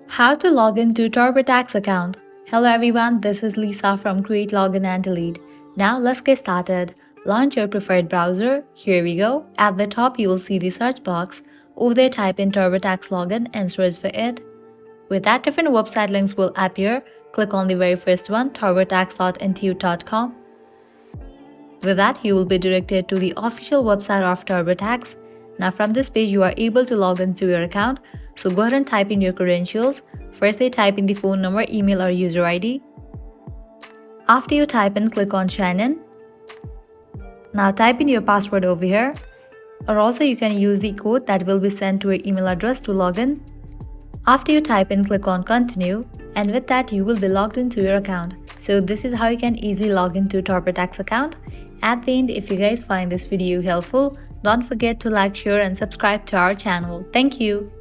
How to log into TurboTax account. Hello everyone, this is Lisa from Create Login and Delete. Now let's get started. Launch your preferred browser. Here we go. At the top you will see the search box. Over there type in TurboTax login and search for it. With that, different website links will appear. Click on the very first one, turbotax.intuit.com. With that, you will be directed to the official website of TurboTax. Now from this page, you are able to log into your account. So go ahead and type in your credentials. Firstly, type in the phone number, email or user ID. After you type in, click on sign in. Now type in your password over here. Or also you can use the code that will be sent to your email address to log in. After you type in, click on continue. And with that, you will be logged into your account. So this is how you can easily log into TurboTax account. At the end, if you guys find this video helpful, don't forget to like, share and subscribe to our channel. Thank you.